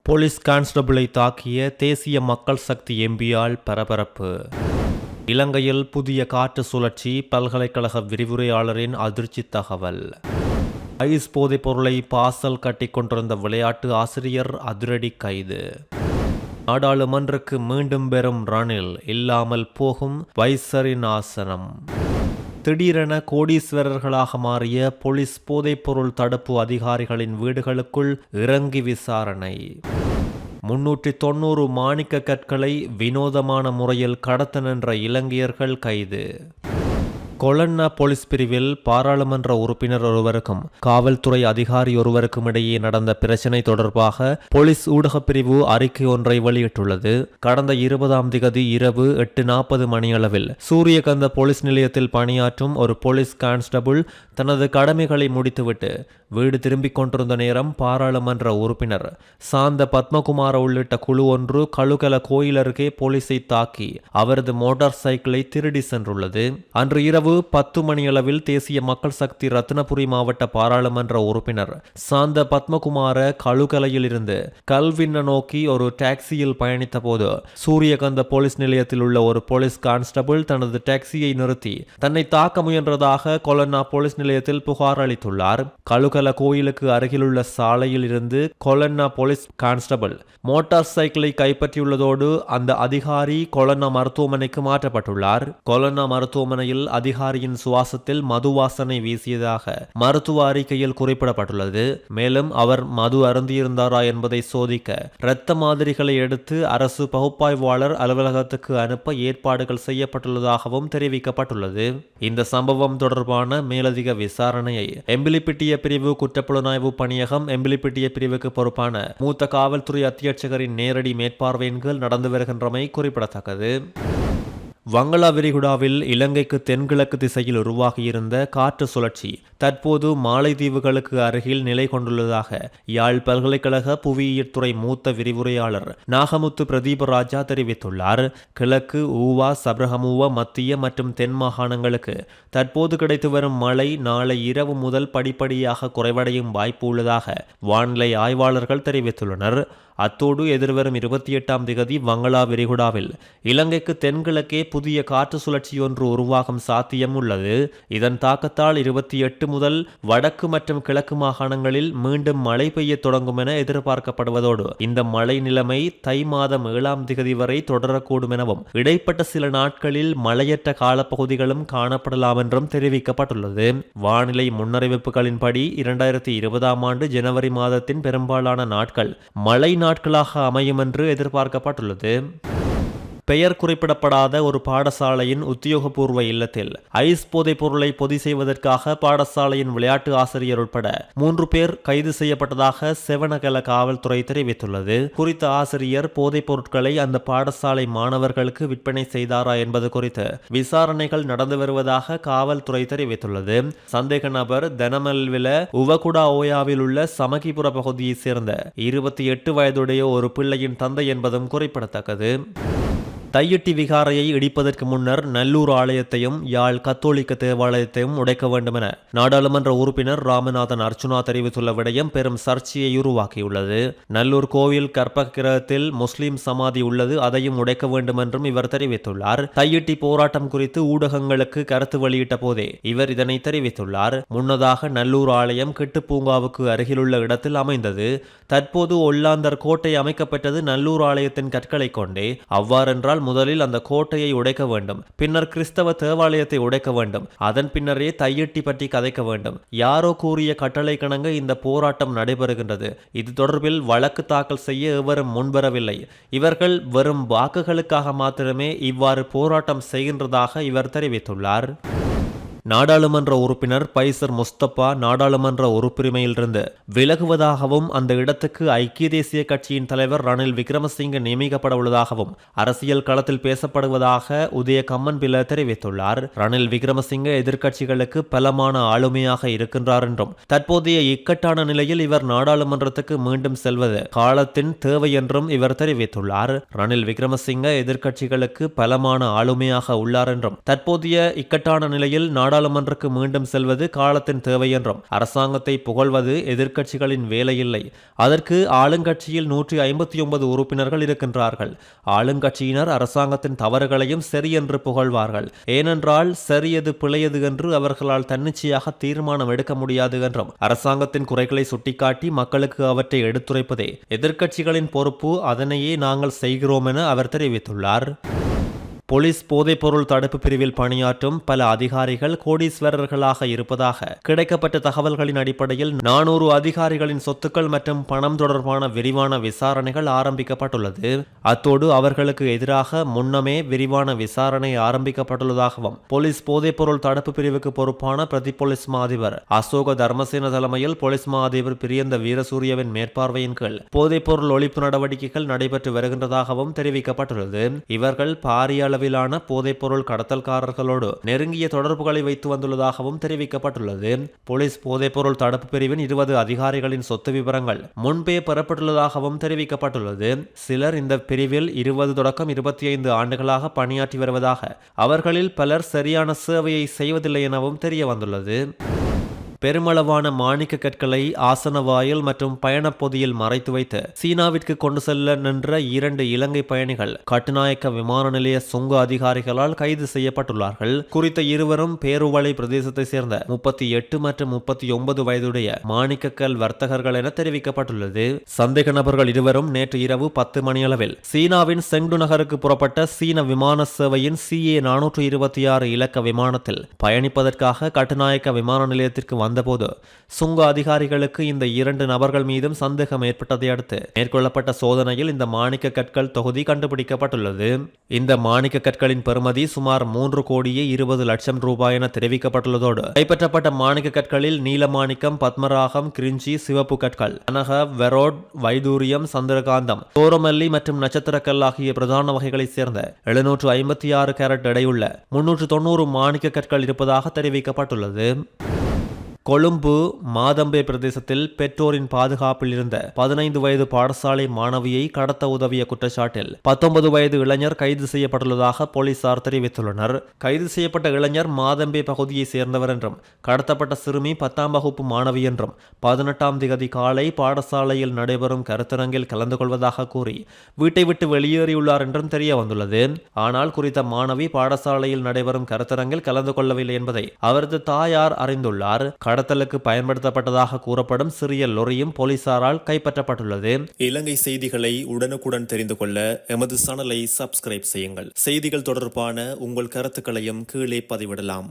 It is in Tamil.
போலீஸ் கான்ஸ்டபிளை தாக்கிய தேசிய மக்கள் சக்தி எம்பியால் பரபரப்பு. இலங்கையில் புதிய காற்று சுழற்சி, பல்கலைக்கழக விரிவுரையாளரின் அதிர்ச்சி தகவல். ஐஸ் போதைப் பொருளை பாசல் கட்டிக்கொண்டிருந்த விளையாட்டு ஆசிரியர் அதிரடி கைது. நாடாளுமன்றக்கு மீண்டும் பெறும் ரணில், இல்லாமல் போகும் வைசரின் ஆசனம். திடீரென கோடீஸ்வரர்களாக மாறிய போலீஸ் போதைப்பொருள் தடுப்பு அதிகாரிகளின் வீடுகளுக்குள் இறங்கி விசாரணை. 390 மாணிக்க கற்களை வினோதமான முறையில் கடத்த நின்ற இலங்கையர்கள் கைது. கொலன்னா போலீஸ் பிரிவில் பாராளுமன்ற உறுப்பினர் ஒருவருக்கும் காவல்துறை அதிகாரி ஒருவருக்கும் இடையே நடந்த பிரச்சினை தொடர்பாக போலீஸ் ஊடகப் பிரிவு அறிக்கை ஒன்றை வெளியிட்டுள்ளது. கடந்த 20ஆம் திகதி இரவு 8:40 மணியளவில் சூரியகந்த போலீஸ் நிலையத்தில் பணியாற்றும் ஒரு போலீஸ் கான்ஸ்டபிள் தனது கடமைகளை முடித்துவிட்டு வீடு திரும்பிக் கொண்டிருந்த நேரம் பாராளுமன்ற உறுப்பினர் சாந்த பத்மகுமார உள்ளிட்ட குழு ஒன்று கழுகல கோயில் அருகே போலீஸை தாக்கி அவரது மோட்டார் சைக்கிளை திருடி சென்றுள்ளது. அன்று இரவு 10 மணியளவில் தேசிய மக்கள் சக்தி ரத்னபுரி மாவட்ட பாராளுமன்ற உறுப்பினர் சாந்த பத்மகுமார கழுகலையில் இருந்து கல்வின்ன நோக்கி ஒரு டாக்ஸியில் பயணித்த போது சூரியகந்த போலீஸ் நிலையத்தில் உள்ள ஒரு போலீஸ் கான்ஸ்டபிள் தனது டாக்ஸியை நிறுத்தி தன்னை தாக்க முயன்றதாக கொலன்னா போலீஸ் நிலையத்தில் புகார் அளித்துள்ளார். கழுகல கோயிலுக்கு அருகிலுள்ள சாலையில் இருந்து கொலன்னா போலீஸ் கான்ஸ்டபிள் மோட்டார் சைக்கிளை கைப்பற்றியுள்ளதோடு அந்த அதிகாரி கொலன்னா மருத்துவமனைக்கு மாற்றப்பட்டுள்ளார். கொலன்னா மருத்துவமனையில் அதிகாரியின் சுவாசத்தில் மது வாசனை வீசியதாக மருத்துவ அறிக்கையில் குறிப்பிடப்பட்டுள்ளது. மேலும் அவர் மது அருந்தியிருந்தாரா என்பதை சோதிக்க இரத்த மாதிரிகளை எடுத்து அரசு பகுப்பாய்வாளர் அலுவலகத்துக்கு அனுப்ப ஏற்பாடுகள் செய்யப்பட்டுள்ளதாகவும் தெரிவிக்கப்பட்டுள்ளது. இந்த சம்பவம் தொடர்பான மேலதிக விசாரணையை எம்பிலிப்பிட்டிய பிரிவு குற்றப்புலனாய்வு பணியகம் எம்பிலிப்பிட்டிய பிரிவுக்கு பொறுப்பான மூத்த காவல்துறை அத்தியட்சகரின் நேரடி மேற்பார்வையின் கீழ் நடந்து வருகின்றமை குறிப்பிடத்தக்கது. வங்களா விரிகுடாவில் இலங்கைக்கு தென்கிழக்கு திசையில் உருவாகியிருந்த காற்று சுழற்சி தற்போது மாலைதீவுகளுக்கு அருகில் நிலை கொண்டுள்ளதாக யாழ் பல்கலைக்கழக புவியியல் துறை மூத்த விரிவுரையாளர் நாகமுத்து பிரதீபராஜா தெரிவித்துள்ளார். கிழக்கு ஊவா, சப்ரகமுவா, மத்திய மற்றும் தென் மாகாணங்களுக்கு தற்போது கிடைத்து வரும் மழை நாளை இரவு முதல் படிப்படியாக குறைவடையும் வாய்ப்பு உள்ளதாக வானிலை ஆய்வாளர்கள் தெரிவித்துள்ளனர். அத்தோடு எதிர்வரும் 28ஆம் திகதி வங்களா விரிகுடாவில் இலங்கைக்கு தென்கிழக்கே புதிய காற்று சுழற்சி ஒன்று உருவாகும் சாத்தியம் உள்ளது. இதன் தாக்கத்தால் 28 முதல் வடக்கு மற்றும் கிழக்கு மாகாணங்களில் மீண்டும் மழை பெய்ய தொடங்கும் என எதிர்பார்க்கப்படுவதோடு இந்த மழை நிலைமை தை மாதம் 7ஆம் திகதி வரை தொடரக்கூடும் எனவும் இடைப்பட்ட சில நாட்களில் மழையற்ற காலப்பகுதிகளும் காணப்படலாம் என்றும் தெரிவிக்கப்பட்டுள்ளது. வானிலை முன்னறிவிப்புகளின்படி 2020ஆம் ஆண்டு ஜனவரி மாதத்தின் பெரும்பாலான நாட்கள் மழை நாட்களாக அமையும் என்று எதிர்பார்க்கப்பட்டுள்ளது. பெயர் குறிப்பிடப்படாத ஒரு பாடசாலையின் உத்தியோகபூர்வ இல்லத்தில் ஐஸ் போதைப் பொருளை பொதி செய்வதற்காக பாடசாலையின் விளையாட்டு ஆசிரியர் உட்பட 3 பேர் கைது செய்யப்பட்டதாக செவனகல காவல்துறை தெரிவித்துள்ளது. குறித்த ஆசிரியர் போதைப் பொருட்களை அந்த பாடசாலை மாணவர்களுக்கு விற்பனை செய்தாரா என்பது குறித்து விசாரணைகள் நடந்து வருவதாக காவல்துறை தெரிவித்துள்ளது. சந்தேக நபர் தனமல்வில உவகுடா ஓயாவில் உள்ள சமகிபுர பகுதியைச் சேர்ந்த 28 வயதுடைய ஒரு பிள்ளையின் தந்தை என்பதும் குறிப்பிடத்தக்கது. தையிட்டி விகாரையை இடிப்பதற்கு முன்னர் நல்லூர் ஆலயத்தையும் யாழ் கத்தோலிக்க தேவாலயத்தையும் உடைக்க வேண்டும் என நாடாளுமன்ற உறுப்பினர் ராமநாதன் அர்ச்சுனா தெரிவித்துள்ள விடயம் பெரும் சர்ச்சையை உருவாக்கியுள்ளது. நல்லூர் கோவில் கற்பகிரகத்தில் முஸ்லிம் சமாதி உள்ளது, அதையும் உடைக்க வேண்டும் என்றும் இவர் தெரிவித்துள்ளார். தையிட்டி போராட்டம் குறித்து ஊடகங்களுக்கு கருத்து வெளியிட்ட போதே இவர் இதனை தெரிவித்துள்ளார். முன்னதாக நல்லூர் ஆலயம் கிட்டு பூங்காவுக்கு அருகிலுள்ள இடத்தில் அமைந்தது. தற்போது ஒல்லாந்தர் கோட்டை அமைக்கப்பட்டது நல்லூர் ஆலயத்தின் கற்களை கொண்டே. அவ்வாறென்றால் முதலில் அந்த கோட்டையை உடைக்க வேண்டும், பின்னர் கிறிஸ்தவ தேவாலயத்தை உடைக்க வேண்டும், அதன் பின்னரே தையிட்டி பற்றி கதைக்க வேண்டும். யாரோ கூறிய கட்டளை கிணங்க இந்த போராட்டம் நடைபெறுகின்றது. இது தொடர்பில் வழக்கு தாக்கல் செய்ய எவரும் முன்வரவில்லை. இவர்கள் வெறும் வாக்குகளுக்காக மாத்திரமே இவ்வாறு போராட்டம் செய்கின்றதாக இவர் தெரிவித்துள்ளார். நாடாளுமன்ற உறுப்பினர் பைசர் முஸ்தபா நாடாளுமன்ற உறுப்புரிமையிலிருந்து விலகுவதாகவும் அந்த இடத்துக்கு ஐக்கிய தேசிய கட்சியின் தலைவர் ரணில் விக்ரமசிங்க நியமிக்கப்பட உள்ளதாகவும் அரசியல் களத்தில் பேசப்படுவதாக உதய கம்மன்பில தெரிவித்துள்ளார். ரணில் விக்ரமசிங்க எதிர்க்கட்சிகளுக்கு பலமான ஆளுமையாக இருக்கின்றார் என்றும் தற்போதைய இக்கட்டான நிலையில் இவர் நாடாளுமன்றத்துக்கு மீண்டும் செல்வது காலத்தின் தேவை என்றும் இவர் தெரிவித்துள்ளார். ரணில் விக்ரமசிங்க எதிர்க்கட்சிகளுக்கு பலமான ஆளுமையாக உள்ளார் என்றும் தற்போதைய இக்கட்டான நிலையில் நாடாளுமன்ற பாராளுமன்றக்கு மீண்டும் செல்வது காலத்தின் தேவை என்றும் அரசாங்கத்தை புகழ்வது எதிர்க்கட்சிகளின் வேலையில்லை. அதற்கு ஆளுங்கட்சியில் 159 உறுப்பினர்கள் இருக்கின்றார்கள். ஆளுங்கட்சியினர் அரசாங்கத்தின் தவறுகளையும் சரி என்று புகழ்வார்கள். ஏனென்றால் சரியது பிழையது என்று அவர்களால் தன்னிச்சையாக தீர்மானம் எடுக்க முடியாது என்றும் அரசாங்கத்தின் குறைகளை சுட்டிக்காட்டி மக்களுக்கு அவற்றை எடுத்துரைப்பதே எதிர்க்கட்சிகளின் பொறுப்பு. அதனையே நாங்கள் செய்கிறோம் என அவர் தெரிவித்துள்ளார். போலீஸ் போதைப்பொருள் தடுப்பு பிரிவில் பணியாற்றும் பல அதிகாரிகள் கோடீஸ்வரர்களாக இருப்பதாக கிடைக்கப்பட்ட தகவல்களின் அடிப்படையில் 400 அதிகாரிகளின் சொத்துக்கள் மற்றும் பணம் தொடர்பான விரிவான விசாரணைகள் ஆரம்பிக்கப்பட்டுள்ளது. அத்தோடு அவர்களுக்கு எதிராக முன்னமே விரிவான விசாரணை ஆரம்பிக்கப்பட்டுள்ளதாகவும் போலீஸ் போதைப்பொருள் தடுப்பு பிரிவுக்கு பொறுப்பான பிரதி போலீஸ் மா அதிபர் அசோக தர்மசேன தலைமையில் போலீஸ் மா அதிபர் பிரியந்த வீரசூரியவின் மேற்பார்வையின் கீழ் போதைப்பொருள் ஒழிப்பு நடவடிக்கைகள் நடைபெற்று வருகின்றதாகவும் தெரிவிக்கப்பட்டுள்ளது. இவர்கள் பாரிய அளவிலான போதைப்பொருள் கடத்தல்காரர்களோடு நெருங்கிய தொடர்புகளை வைத்து வந்துள்ளதாகவும் தெரிவிக்கப்பட்டுள்ளது. போலீஸ் போதைப்பொருள் தடுப்பு பிரிவின் 20 அதிகாரிகளின் சொத்து விவரங்கள் முன்பே பெறப்பட்டுள்ளதாகவும் தெரிவிக்கப்பட்டுள்ளது. சிலர் இந்த பிரிவில் 20 தொடக்கம் 25 ஆண்டுகளாக பணியாற்றி வருவதாக, அவர்களில் பலர் சரியான சேவையை செய்வதில்லை எனவும் தெரிய வந்துள்ளது. பெருமளவான மாணிக்க கற்களை ஆசன வாயில் மற்றும் பயணப் பொதியில் மறைத்து வைத்து சீனாவிற்கு கொண்டு செல்ல நின்ற 2 இலங்கை பயணிகள் கட்டுநாயக்க விமான நிலைய சுங்க அதிகாரிகளால் கைது செய்யப்பட்டுள்ளார்கள். குறித்த இருவரும் பேருவளை பிரதேசத்தை சேர்ந்த 38 மற்றும் 39 வயதுடைய மாணிக்கக்கல் வர்த்தகர்கள் என தெரிவிக்கப்பட்டுள்ளது. சந்தேக நபர்கள் இருவரும் நேற்று இரவு 10 மணியளவில் சீனாவின் செங்டு நகருக்கு புறப்பட்ட சீன விமான சேவையின் CA-426 இலக்க விமானத்தில் பயணிப்பதற்காக கட்டுநாயக்க விமான நிலையத்திற்கு வந்தபோது சுங்க அதிகாரிகளுக்கு இந்த 2 நபர்கள் மீதும் சந்தேகம் ஏற்பட்டதை அடுத்து மேற்கொள்ளப்பட்ட சோதனையில் இந்த மாணிக்க கற்கள் தொகுதி கண்டுபிடிக்கப்பட்டுள்ளது. இந்த மாணிக்க கற்களின் பெறுமதி சுமார் 3 கோடியே 20 லட்சம் ரூபாய் என தெரிவிக்கப்பட்டுள்ளதோடு கைப்பற்றப்பட்ட மாணிக்க கற்களில் நீலமாணிக்கம், பத்மராகம், கிரிஞ்சி, சிவப்பு கற்கள், கனக, வெரோட், வைதூரியம், சந்திரகாந்தம், தோரமல்லி மற்றும் நட்சத்திரக்கல் ஆகிய பிரதான வகைகளைச் சேர்ந்த 756 கேரட் எடையுள்ள 390 மாணிக்க கற்கள் இருப்பதாக தெரிவிக்கப்பட்டுள்ளது. கொழும்பு மாதம்பே பிரதேசத்தில் பெற்றோரின் பாதுகாப்பில் இருந்த 15 வயது பாடசாலை மாணவியை கடத்த உதவிய குற்றச்சாட்டில் 19 வயது இளைஞர் கைது செய்யப்பட்டுள்ளதாக போலீசார் தெரிவித்துள்ளனர். கைது செய்யப்பட்ட இளைஞர் மாதம்பே பகுதியை சேர்ந்தவர் என்றும் கடத்தப்பட்ட சிறுமி 10ஆம் வகுப்பு மாணவி என்றும் 18ஆம் திகதி காலை பாடசாலையில் நடைபெறும் கருத்தரங்கில் கலந்து கொள்வதாக கூறி வீட்டை விட்டு வெளியேறியுள்ளார் என்றும் தெரிய வந்துள்ளது. ஆனால் குறித்த மாணவி பாடசாலையில் நடைபெறும் கருத்தரங்கில் கலந்து கொள்ளவில்லை என்பதை அவரது தாயார் அறிந்துள்ளார். கடத்தலுக்கு பயன்படுத்தப்பட்டதாக கூறப்படும் சிறிய லொரியும் போலீசாரால் கைப்பற்றப்பட்டுள்ளது. இலங்கை செய்திகளை உடனுக்குடன் தெரிந்து கொள்ள எமது சேனலை சப்ஸ்கிரைப் செய்யுங்கள். செய்திகள் தொடர்பான உங்கள் கருத்துக்களையும் கீழே பதிவிடலாம்.